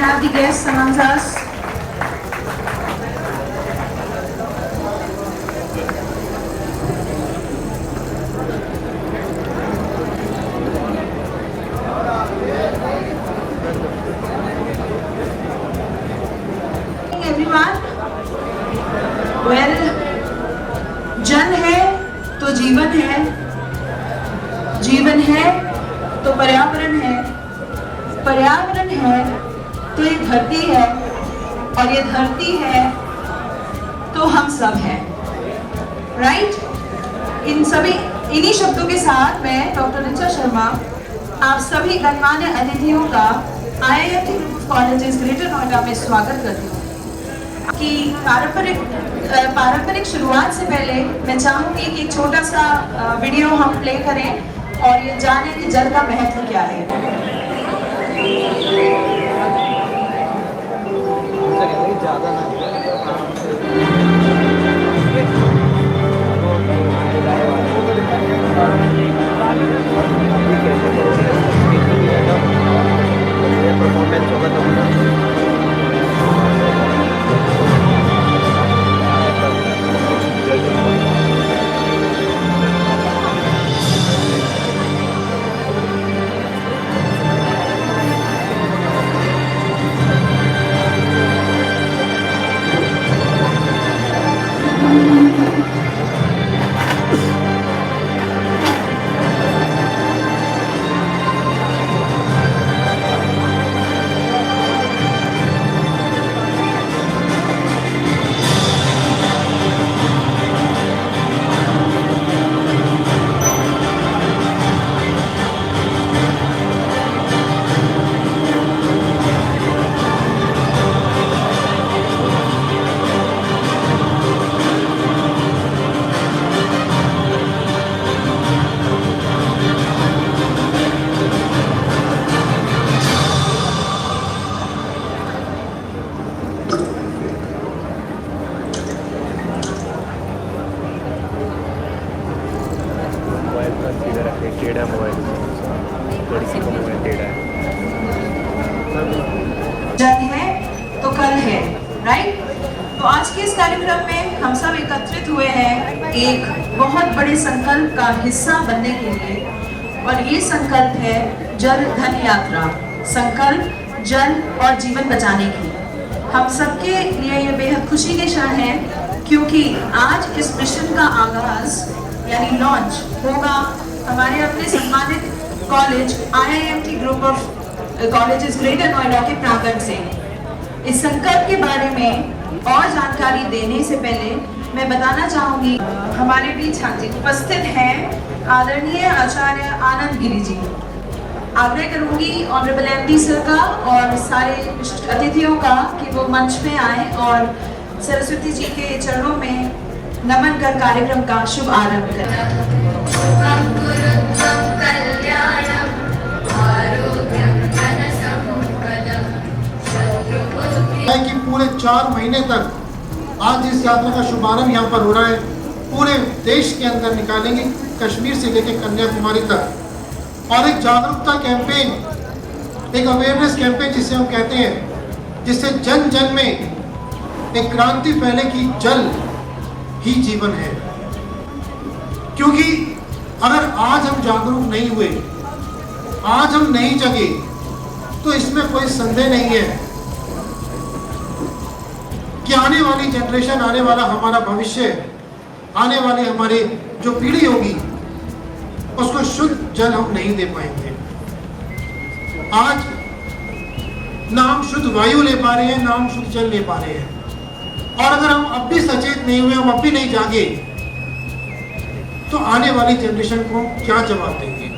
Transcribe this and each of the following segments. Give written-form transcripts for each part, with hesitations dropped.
have the guests amongst us. Everyone, well, जल है तो जीवन है, जीवन है तो पर्यावरण है, पर्यावरण है तो ये धरती है, और ये धरती है तो हम सब हैं, राइट? इन्हीं शब्दों के साथ मैं डॉक्टर ऋचा शर्मा आप सभी गणमान्य अतिथियों का IIT कॉलेजेस ग्रेटर नोएडा में स्वागत करती हूँ। कि पारंपरिक शुरुआत से पहले मैं चाहूंगी कि एक छोटा सा वीडियो हम प्ले करें और ये जाने कि जल का महत्व क्या है। टेढ़ा मोबाइल, लड़की का मोबाइल टेढ़ा है। जल है तो कल है, राइट? तो आज के इस कार्यक्रम में हम सब एकत्रित हुए हैं एक बहुत बड़े संकल्प का हिस्सा बनने के लिए, और ये संकल्प है जल धन यात्रा, संकल्प जल और जीवन बचाने की। हम सबके लिए ये बेहद खुशी के क्षण है क्योंकि आज इस मिशन का आगाज यानी लॉन्च होगा हमारे अपने सम्मानित college IIMT group of colleges greater Noida के प्रांगण से। इस संकल्प के बारे में और जानकारी देने से पहले मैं बताना चाहूंगी हमारे बीच उपस्थित हैं आदरणीय आचार्य आनंद गिरी जी। आग्रह करूंगी ऑनरेबल MD सर का और सारे अतिथियों का कि वो मंच पे आए और सरस्वती जी के चरणों में नमन कर कार्यक्रम का शुभ आरंभ करें। कि पूरे 4 महीने तक आज इस यात्रा का शुभारंभ यहाँ पर हो रहा है, पूरे देश के अंदर निकालेंगे, कश्मीर से लेकर कन्याकुमारी तक, और एक जागरूकता कैंपेन, एक अवेयरनेस कैंपेन जिसे हम कहते हैं, जिससे जन जन में एक क्रांति फैले कि जल ही जीवन है। क्योंकि अगर आज हम जागरूक नहीं हुए, आज हम नहीं जगे, तो इसमें कोई संदेह नहीं है कि आने वाली जनरेशन, आने वाला हमारा भविष्य, आने वाली हमारी जो पीढ़ी होगी उसको शुद्ध जल हम नहीं दे पाएंगे। आज ना हम शुद्ध वायु ले पा रहे हैं, ना हम शुद्ध जल ले पा रहे हैं, और अगर हम अब भी सचेत नहीं हुए, हम अब भी नहीं जागे, तो आने वाली जनरेशन को क्या जवाब देंगे।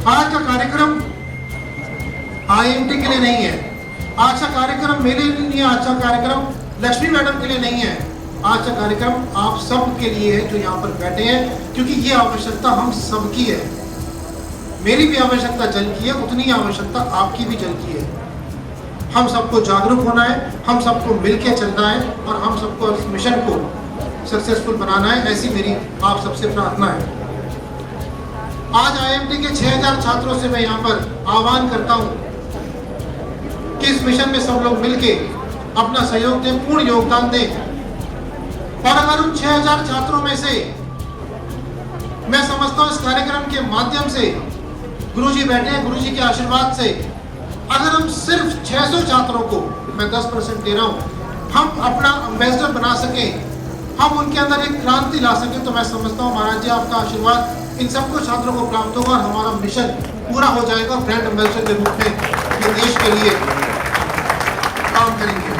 आज का कार्यक्रम IIMT के लिए नहीं है, आज का कार्यक्रम मेरे लिए नहीं है, आज का कार्यक्रम लक्ष्मी मैडम के लिए नहीं है, आज का कार्यक्रम आप सब के लिए है जो यहाँ पर बैठे हैं, क्योंकि ये आवश्यकता हम सबकी है। मेरी भी आवश्यकता जल की है, उतनी आवश्यकता आपकी भी जल की है। हम सबको जागरूक होना है, हम सबको मिलकर चलना है, और हम सबको इस मिशन को सक्सेसफुल बनाना है, ऐसी मेरी आप सबसे प्रार्थना है। आज IIMT के 6000 छात्रों से मैं यहाँ पर आह्वान करता हूँ कि इस मिशन में सब लोग मिलके अपना सहयोग दें, पूर्ण योगदान दें। और अगर उन 6000 छात्रों में से मैं समझता हूं इस कार्यक्रम के माध्यम से गुरुजी बैठे हैं, गुरुजी के आशीर्वाद से अगर हम सिर्फ 600 छात्रों को, मैं 10% दे रहा हूं, हम अपना एम्बेसडर बना सकें, हम उनके अंदर एक क्रांति ला सकें, तो मैं समझता हूं महाराज जी आपका आशीर्वाद इन सबको छात्रों को प्राप्त होगा और हमारा मिशन पूरा हो जाएगा। ब्रांड एम्बेसडर के रूप में ये देश के लिए काम करेंगे।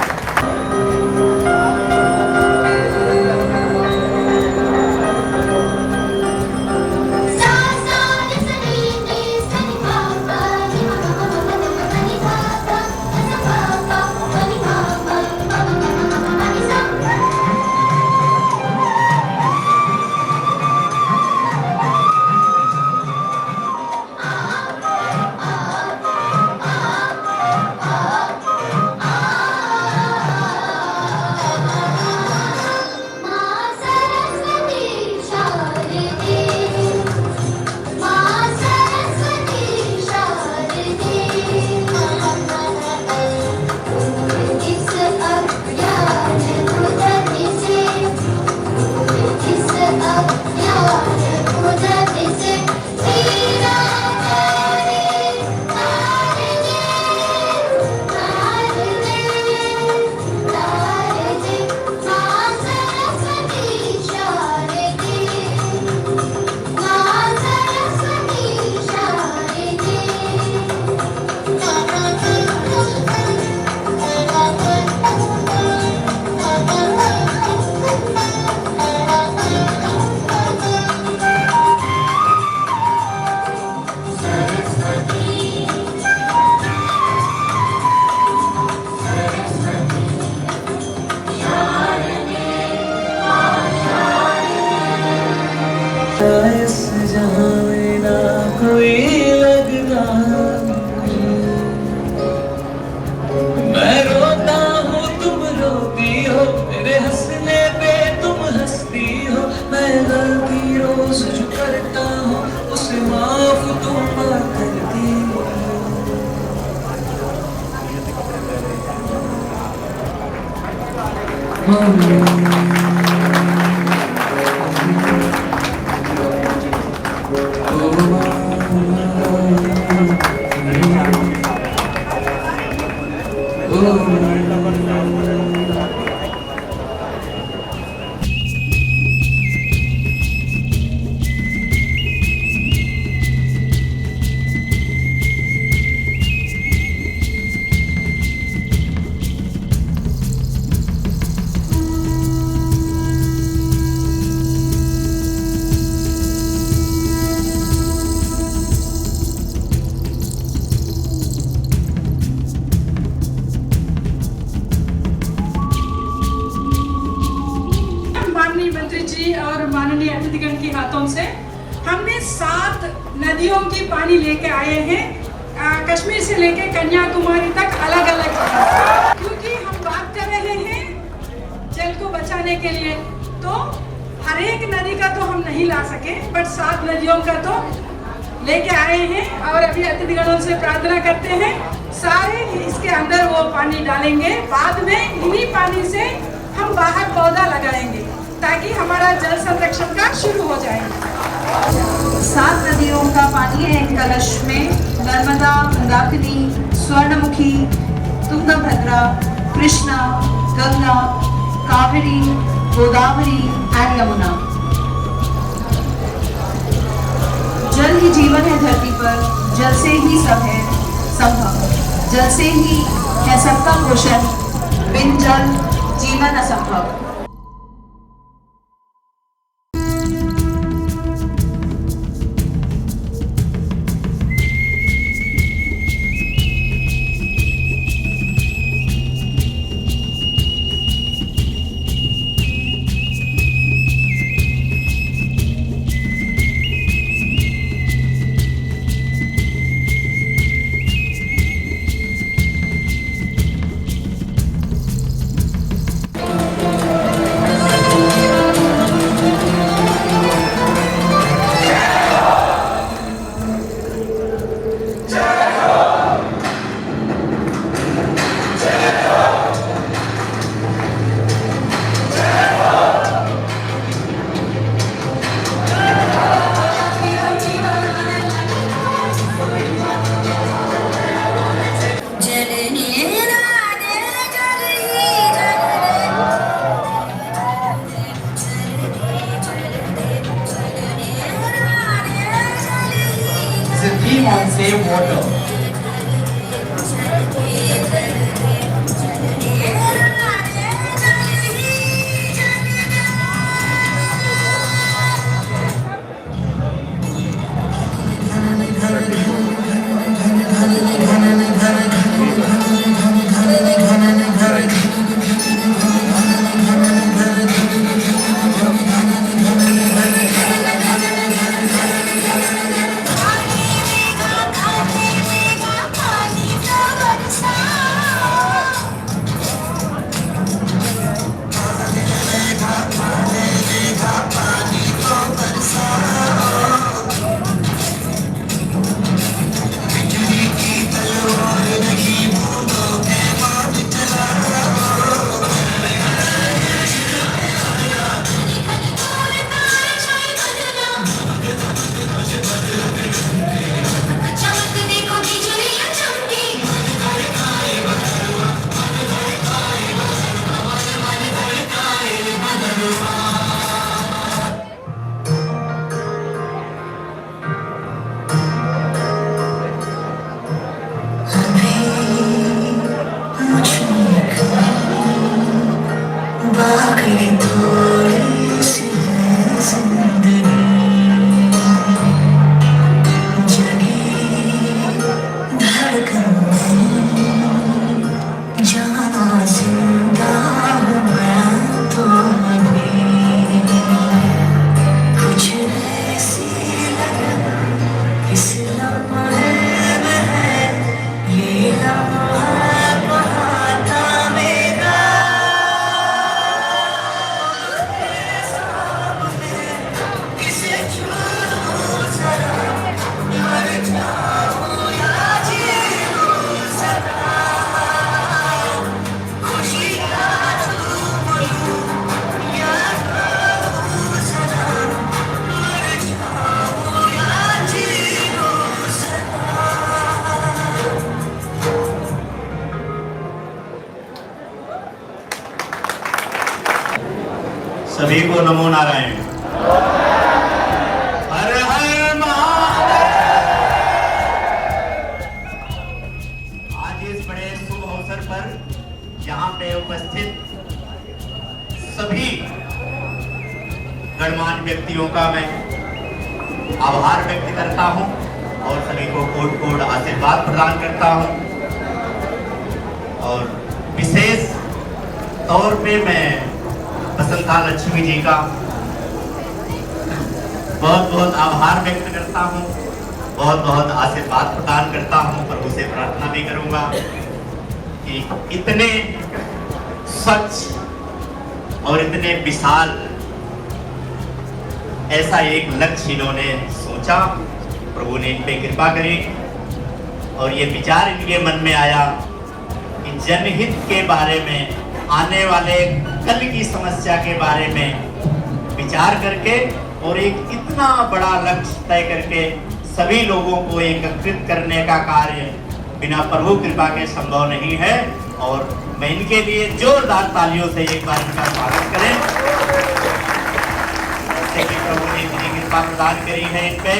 मैं रोता हूँ तुम रोती हो, मेरे हंसने पे तुम हंसती हो, मैं गलती रोज जो करता हूँ उसे माफ तुम करती हो। माननीय मंत्री जी और माननीय अतिथिगण के हाथों से हमने 7 नदियों की पानी लेके आए हैं, कश्मीर से लेके कन्याकुमारी तक अलग अलग जगह, क्योंकि हम बात कर रहे हैं जल को बचाने के लिए। तो हर एक नदी का तो हम नहीं ला सके, बट 7 नदियों का तो लेके आए हैं और अभी अतिथिगणों से प्रार्थना करते हैं सारे इसके अंदर वो पानी डालेंगे। बाद में इन्हीं पानी से हम बाहर पौधा लगाएंगे ताकि हमारा जल संरक्षण का शुरू हो जाए। 7 नदियों का पानी है इन कलश में, नर्मदा, मंदाकिनी, स्वर्णमुखी, तुंगभद्रा, कृष्णा, गंगा, कावेरी, गोदावरी एंड यमुना। जल ही जीवन है धरती पर, जल से ही सब है संभव, जल से ही है सबका पोषण, बिन जल जीवन असंभव। and save water. सभी को नमो नारायण। हर हर महादेव। आज इस बड़े शुभ अवसर पर यहाँ पे उपस्थित सभी गणमान्य व्यक्तियों का मैं आभार व्यक्त करता हूँ और सभी को कोट कोट आशीर्वाद प्रदान करता हूँ। और विशेष तौर पे मैं बसंता लक्ष्मी जी का बहुत बहुत आभार व्यक्त करता हूँ, बहुत बहुत आशीर्वाद प्रदान करता हूँ। प्रभु से प्रार्थना भी करूँगा कि इतने सच और इतने विशाल ऐसा एक लक्ष्य इन्होंने सोचा, प्रभु ने इन पे कृपा करी और ये विचार इनके मन में आया कि जनहित के बारे में, आने वाले कल की समस्या के बारे में विचार करके और एक इतना बड़ा लक्ष्य तय करके सभी लोगों को एकत्रित करने का कार्य बिना प्रभु कृपा के संभव नहीं है। और मैं इनके लिए जोरदार तालियों से एक बार इनका स्वागत करें। जैसे कि प्रभु ने इतनी कृपा प्रदान करी है, इन पे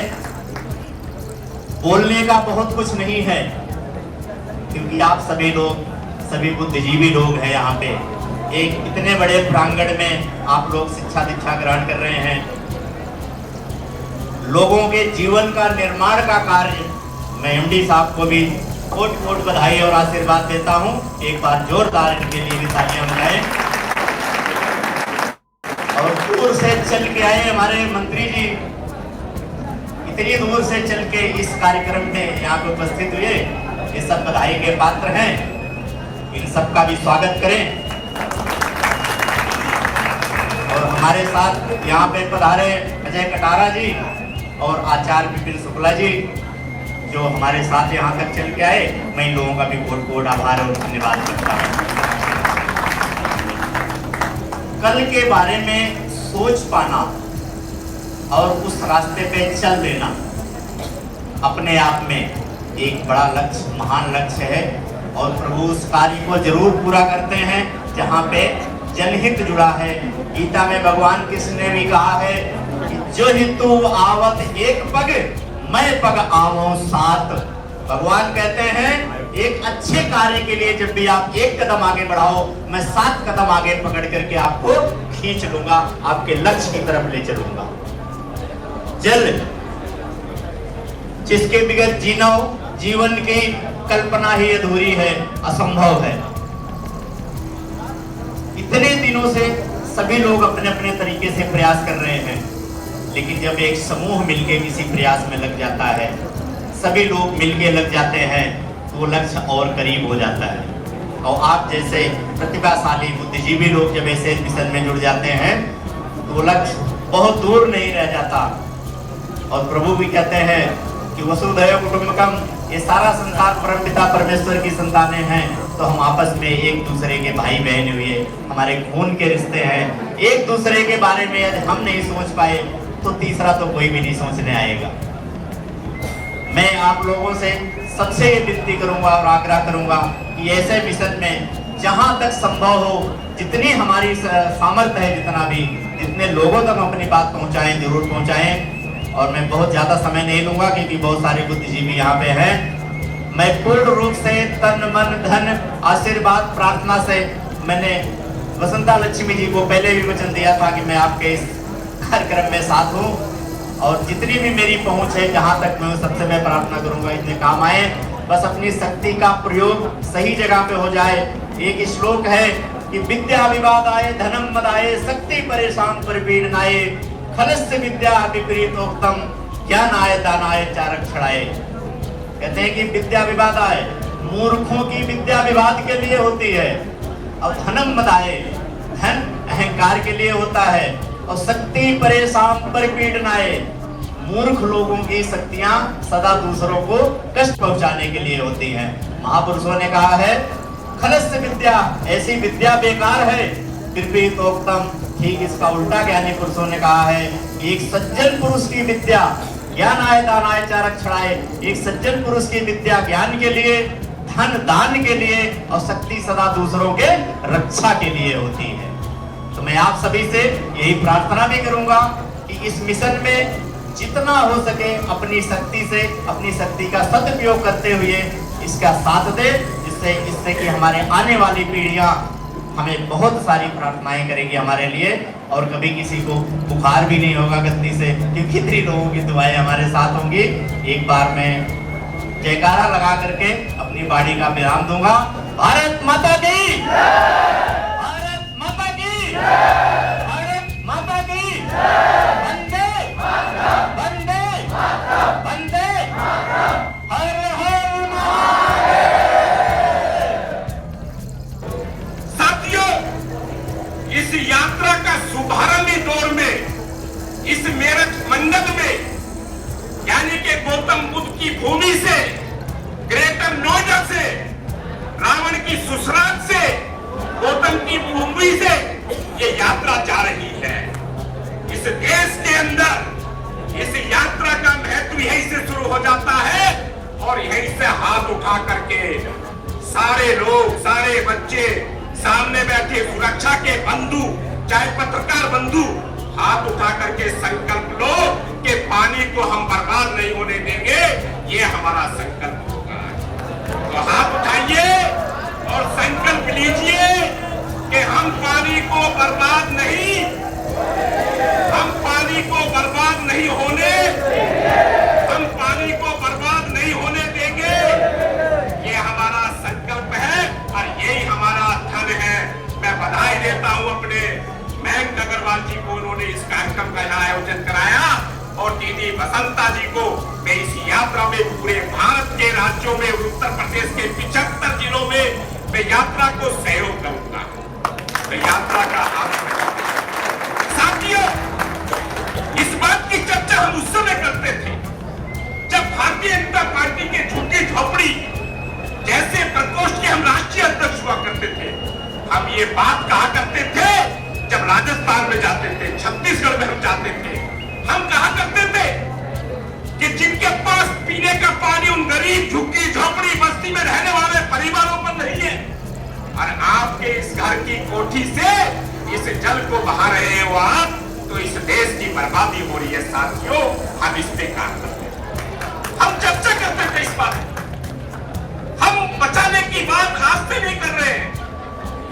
बोलने का बहुत कुछ नहीं है क्योंकि आप सभी लोग, सभी बुद्धिजीवी लोग हैं यहाँ पे। एक इतने बड़े प्रांगण में आप लोग शिक्षा दीक्षा ग्रहण कर रहे हैं। लोगों के जीवन का निर्माण का कार्य मैं एमडी साहब को भी कोट कोट बधाई और आशीर्वाद देता हूँ। एक बार जोरदार इनके लिए भी तालियां बजाएं। और दूर से चल के आए हमारे मंत्री जी, इतनी दूर से चल के इस कार्यक्रम में यहाँ पे उपस्थित हुए, ये सब बधाई के पात्र हैं। इन सबका भी स्वागत करें। और हमारे साथ यहाँ पे पधारे अजय कटारा जी और आचार्य विपिन शुक्ला जी जो हमारे साथ यहाँ तक चल के आए, मैं इन लोगों का भी कोट कोट आभार और धन्यवाद करता हूँ। कल के बारे में सोच पाना और उस रास्ते पे चल देना अपने आप में एक बड़ा लक्ष्य, महान लक्ष्य है। और प्रभु उस कार्य को जरूर पूरा करते हैं जहाँ पे जनहित जुड़ा है। गीता में भगवान कृष्ण ने भी कहा है कि जो हितु आवत एक पग मैं पग आवो साथ। भगवान कहते हैं एक अच्छे कार्य के लिए जब भी आप एक कदम आगे बढ़ाओ, मैं 7 कदम आगे पकड़ करके आपको खींच लूंगा, आपके लक्ष्य की तरफ ले चलूंगा। जल जिसके बगैर जीवन की कल्पना ही अधूरी है, असंभव है। इतने दिनों से सभी लोग अपने अपने तरीके से प्रयास कर रहे हैं, लेकिन जब एक समूह मिलके किसी प्रयास में लग जाता है, सभी लोग मिलके लग जाते हैं, तो वो लक्ष्य और करीब हो जाता है। और आप जैसे प्रतिभाशाली बुद्धिजीवी लोग जब ऐसे मिशन में जुड़ जाते हैं, तो वो लक्ष्य बहुत दूर नहीं रह जाता। और प्रभु भी कहते हैं कि वसुधैव कुटुंबकम, ये सारा संसार परमपिता परमेश्वर की संतानें हैं, तो हम आपस में एक दूसरे के भाई बहन हुए, हमारे खून के रिश्ते हैं। एक दूसरे के बारे में यदि हम नहीं सोच पाए, तो तीसरा तो कोई भी नहीं सोचने आएगा। मैं आप लोगों से सबसे ये विनती करूंगा और आग्रह करूंगा कि ऐसे मिशन में जहां तक संभव हो, जितनी हमारी सामर्थ्य है, जितने लोगों तक अपनी बात पहुंचाएं, जरूर पहुंचाएं। और मैं बहुत ज्यादा समय नहीं लूंगा क्योंकि बहुत सारे बुद्धिजीवी यहाँ पे हैं। मैं पूर्ण रूप से तन मन धन आशीर्वाद प्रार्थना से, मैंने वसंता लक्ष्मी जी को पहले भी वचन दिया था कि मैं आपके इस कार्यक्रम में साथ हूँ, और जितनी भी मेरी पहुंच है, जहां तक मैं सबसे मैं प्रार्थना करूंगा इतने काम आए, बस अपनी शक्ति का प्रयोग सही जगह पे हो जाए। एक श्लोक है कि विद्या विवाद आए धनम मदाए, शक्ति परेशान परिपीड़नाए, खलस्य विद्या विपरीतोक्तम, ज्ञान आए दान आए चारक छड़ाए। कहते हैं कि विद्या विवाद आए, मूर्खों की विद्या विवाद के लिए होती है, और धनम मदाए, धन अहंकार के लिए होता है, और शक्ति परेशान परिपीड़नाए, मूर्ख लोगों की शक्तियां सदा दूसरों को कष्ट पहुंचाने के लिए होती हैं। महापुरुषों ने कहा है खलस्य विद्या, ऐसी विद्या बेकार है, विपरीतोक्तम, ठीक इसका उल्टा ज्ञानी पुरुषों ने कहा है कि एक सज्जन पुरुष की विद्या, ज्ञान आए दान आए चारक छड़ाए, एक सज्जन पुरुष की विद्या ज्ञान के लिए, धन दान के लिए, और शक्ति सदा दूसरों के रक्षा के लिए होती है। तो मैं आप सभी से यही प्रार्थना भी करूंगा कि इस मिशन में जितना हो सके अपनी शक्ति से, अपनी शक्ति का सदुपयोग करते हुए इसका साथ दे, इससे कि हमारे आने वाली पीढ़ियां हमें बहुत सारी प्रार्थनाएं करेगी हमारे लिए, और कभी किसी को बुखार भी नहीं होगा गद्दी से, क्योंकि कितनी लोगों की दुआएं हमारे साथ होंगी। एक बार मैं जयकारा लगा करके अपनी बाड़ी का विराम दूंगा। भारत माता की, भारत माता की, भारत माता की, वंदे वंदे वंदे, हर हर महादेव। साथियों, इस यात्रा का शुभारंभी दौर में, इस मेरठ मंडल में, यानी कि गौतम बुद्ध की भूमि से, ग्रेटर नोएडा से, रावण की सुसरात से, गौतम की भूमि से ये यात्रा जा रही है। इस देश के अंदर इस यात्रा का महत्व यहीं से शुरू हो जाता है, और यहीं से हाथ उठा करके सारे लोग, सारे बच्चे, सामने बैठे सुरक्षा के बंधु, चाहे पत्रकार बंधु, हाथ उठा करके संकल्प लो कि पानी को हम बर्बाद नहीं होने देंगे। ये हमारा संकल्प होगा। तो हाथ उठाइए और संकल्प लीजिए कि हम पानी को बर्बाद नहीं, हम पानी को बर्बाद नहीं होने, हम पानी को बर्बाद नहीं होने देंगे। ये हमारा संकल्प है और यही हमारा धन है। मैं बधाई देता हूं अपने मयंक अग्रवाल जी को, उन्होंने इस कार्यक्रम का आयोजन कराया, और दीदी बसंता जी को। मैं इस यात्रा में पूरे भारत के राज्यों में, उत्तर प्रदेश के 75 जिलों में मैं यात्रा को सहयोग करूंगा। मैं यात्रा का हाथ साथियों, इस बात की चर्चा हम उस समय करते थे जब भारतीय जनता पार्टी के झुग्गी झोपड़ी जैसे प्रकोष्ठ के हम राष्ट्रीय अध्यक्ष हुआ करते थे। हम ये बात कहा करते थे जब राजस्थान में जाते थे, छत्तीसगढ़ में हम जाते थे, हम कहा करते थे कि जिनके पास पीने का पानी उन गरीब झुग्गी झोपड़ी बस्ती में रहने वाले परिवारों पर नहीं है, और आपके इस घर की कोठी से इस जल को बहा रहे हो आप, तो इस देश की बर्बादी हो रही है। साथियों, हम इस पे काम करते हैं। पर है। हम बचाने की बात आज से नहीं कर रहे हैं।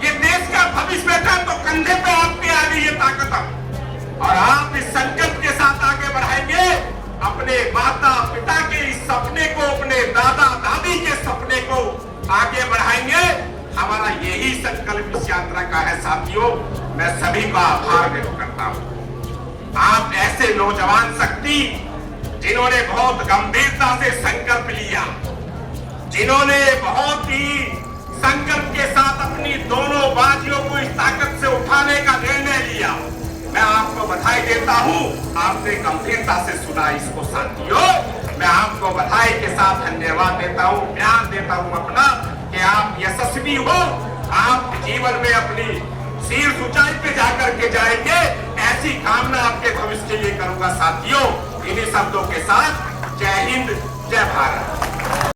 ये देश का भविष्य बेटा तो कंधे पे आपके आ गई है ताकत अब। और आप इस संकल्प के साथ आगे बढ़ाएंगे, अपने माता पिता के इस सपने को, अपने दादा दादी के सपने को आगे बढ़ाएंगे। हमारा यही संकल्प इस यात्रा का है साथियों। मैं सभी का आभार व्यक्त करता हूं। आप ऐसे नौजवान शक्ति जिन्होंने बहुत गंभीरता से संकल्प लिया, जिन्होंने बहुत ही संकल्प के साथ अपनी दोनों बाजियों को इस ताकत से उठाने का निर्णय लिया, मैं आपको बधाई देता हूं। आपने गंभीरता से सुना इसको साथियों। मैं आपको बधाई के साथ धन्यवाद देता हूं, प्यार देता हूं अपना कि आप यशस्वी हो। आप जीवन में अपनी शीर्ष ऊंचाई पे जाकर के जाएंगे, ऐसी कामना आपके भविष्य के लिए करूंगा साथियों। इन्हीं शब्दों के साथ जय हिंद, जय भारत।